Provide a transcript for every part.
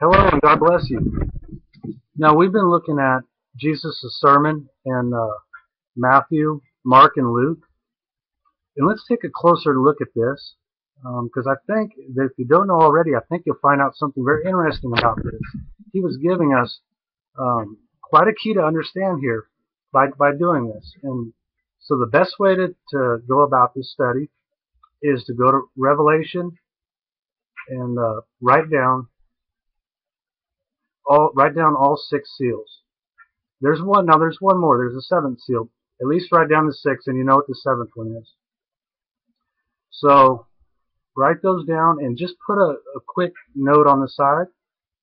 Hello and God bless you. Now we've been looking at Jesus' sermon in Matthew, Mark, and Luke. And let's take a closer look at this because I think that if you don't know already, I think you'll find out something very interesting about this. He was giving us quite a key to understand here by doing this. And so the best way to go about this study is to go to Revelation and write down all 6 seals. There's one more. There's a 7th seal. At least write down the 6, and you know what the 7th one is. So write those down and just put a quick note on the side.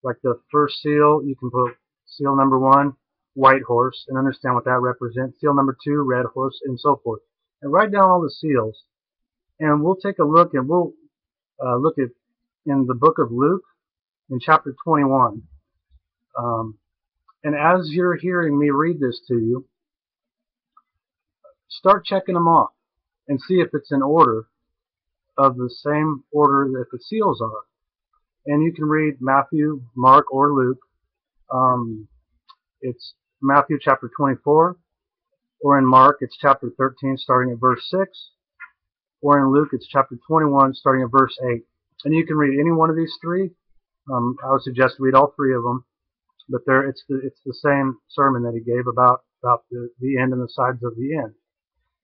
Like the first seal, you can put seal number 1, white horse, and understand what that represents. Seal number 2, red horse, and so forth. And write down all the seals. And we'll take a look, and we'll look at in the book of Luke in chapter 21. And as you're hearing me read this to you, start checking them off and see if it's in order of the same order that the seals are. And you can read Matthew, Mark, or Luke. It's Matthew chapter 24, or in Mark it's chapter 13 starting at verse 6, or in Luke it's chapter 21 starting at verse 8. And you can read any one of these 3. I would suggest read all 3 of them. But it's the same sermon that he gave about the end and the sides of the end.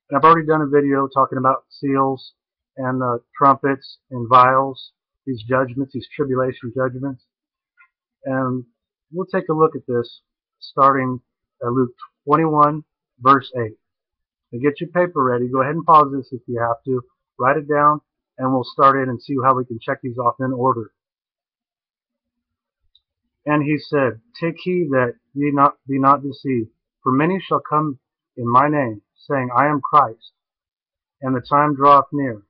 And I've already done a video talking about seals and trumpets and vials, these judgments, these tribulation judgments. And we'll take a look at this starting at Luke 21, verse 8. And get your paper ready. Go ahead and pause this if you have to. Write it down, and we'll start in and see how we can check these off in order. And he said, Take heed that ye be not deceived, for many shall come in my name, saying, I am Christ, and the time draweth near.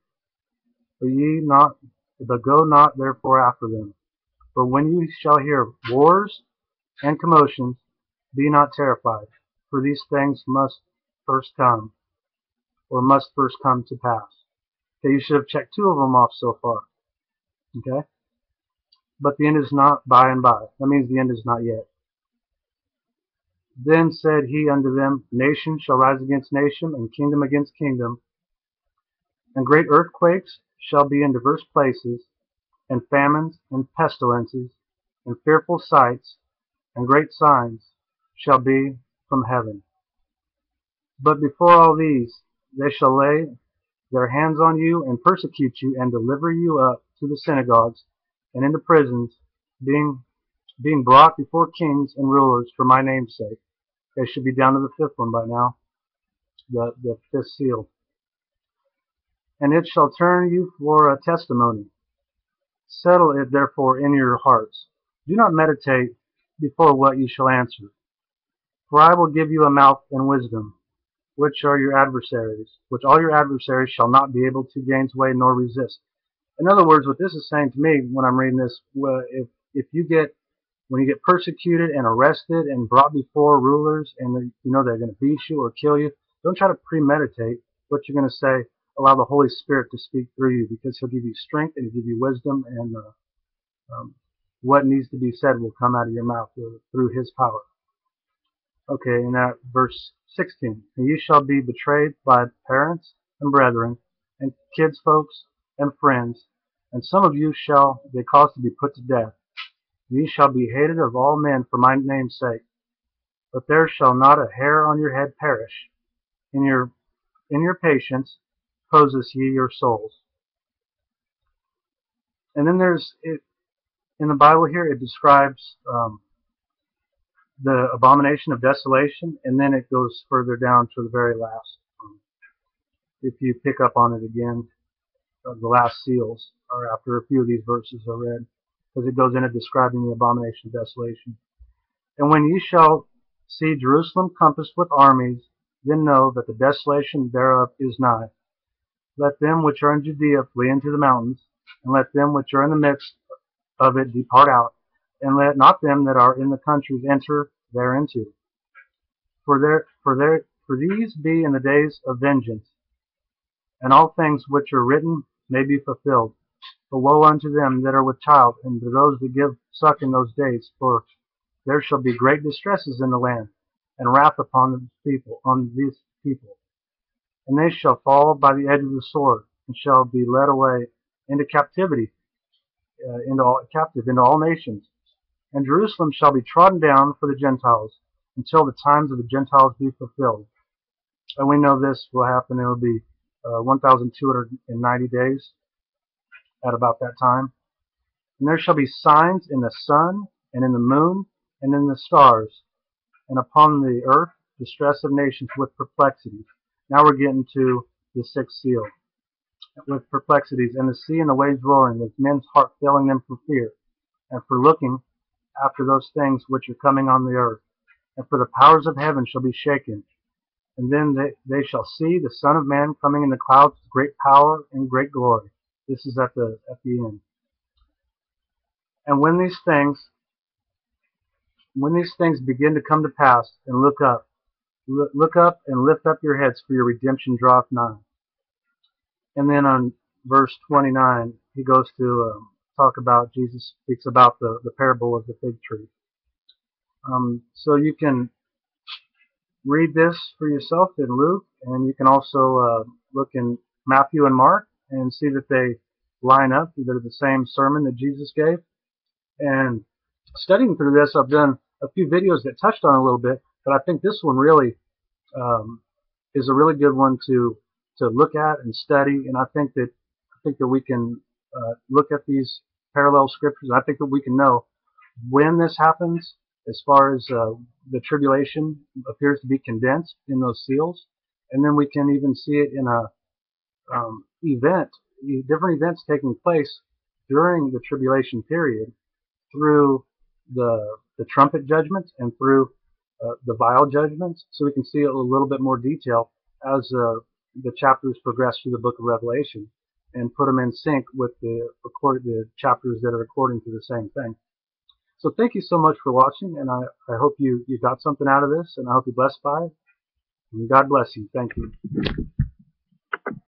But go not therefore after them. But when you shall hear wars and commotions, be not terrified, for these things must first come to pass. Okay, you should have checked 2 of them off so far. Okay? But the end is not by and by. That means the end is not yet. Then said he unto them, Nation shall rise against nation, and kingdom against kingdom. And great earthquakes shall be in divers places, and famines, and pestilences, and fearful sights, and great signs shall be from heaven. But before all these, they shall lay their hands on you, and persecute you, and deliver you up to the synagogues, and into prisons, being brought before kings and rulers for my name's sake. They should be down to the 5th one by now, the 5th seal. And it shall turn you for a testimony. Settle it therefore in your hearts. Do not meditate before what you shall answer. For I will give you a mouth and wisdom, which all your adversaries shall not be able to gainsay nor resist. In other words, what this is saying to me when I'm reading this, if you get when you get persecuted and arrested and brought before rulers, and you know they're going to beat you or kill you, don't try to premeditate what you're going to say. Allow the Holy Spirit to speak through you, because He'll give you strength and He'll give you wisdom, and what needs to be said will come out of your mouth through His power. Okay, and that verse 16. And you shall be betrayed by parents and brethren and kinsfolks and friends, and some of you shall they cause to be put to death. And ye shall be hated of all men for my name's sake. But there shall not a hair on your head perish. In your patience possess ye your souls. And then there's it in the Bible here. It describes the abomination of desolation, and then it goes further down to the very last. If you pick up on it again, the last seals are after a few of these verses are read, because it goes into describing the abomination of desolation. And when ye shall see Jerusalem compassed with armies, then know that the desolation thereof is nigh. Let them which are in Judea flee into the mountains, and let them which are in the midst of it depart out, and let not them that are in the countries enter thereinto. For these be in the days of vengeance, and all things which are written may be fulfilled. But woe unto them that are with child, and to those that give suck in those days, for there shall be great distresses in the land, and wrath on these people. And they shall fall by the edge of the sword, and shall be led away into captivity, into all nations. And Jerusalem shall be trodden down for the Gentiles, until the times of the Gentiles be fulfilled. And we know this will happen. It will be 1,290 days at about that time. And there shall be signs in the sun, and in the moon, and in the stars, and upon the earth distress of nations with perplexities. Now we're getting to the sixth seal. With perplexities, and the sea and the waves roaring, with men's heart failing them for fear, and for looking after those things which are coming on the earth. And for the powers of heaven shall be shaken. And then they shall see the Son of Man coming in the clouds with great power and great glory. This is at the end. And when these things begin to come to pass, and look up and lift up your heads, for your redemption draweth nigh. And then on verse 29, he goes to talk about, Jesus speaks about the parable of the fig tree. So you can read this for yourself in Luke, and you can also look in Matthew and Mark and see that they line up. They're the same sermon that Jesus gave. And studying through this, I've done a few videos that touched on it a little bit, but I think this one really is a really good one to look at and study. And I think that we can look at these parallel scriptures. I think that we can know when this happens, as far as the tribulation appears to be condensed in those seals, and then we can even see it in different events taking place during the tribulation period, through the trumpet judgments and through the vial judgments. So we can see it a little bit more detail as the chapters progress through the book of Revelation, and put them in sync with the chapters that are according to the same thing. So thank you so much for watching, and I hope you got something out of this, and I hope you're blessed by it. And God bless you. Thank you.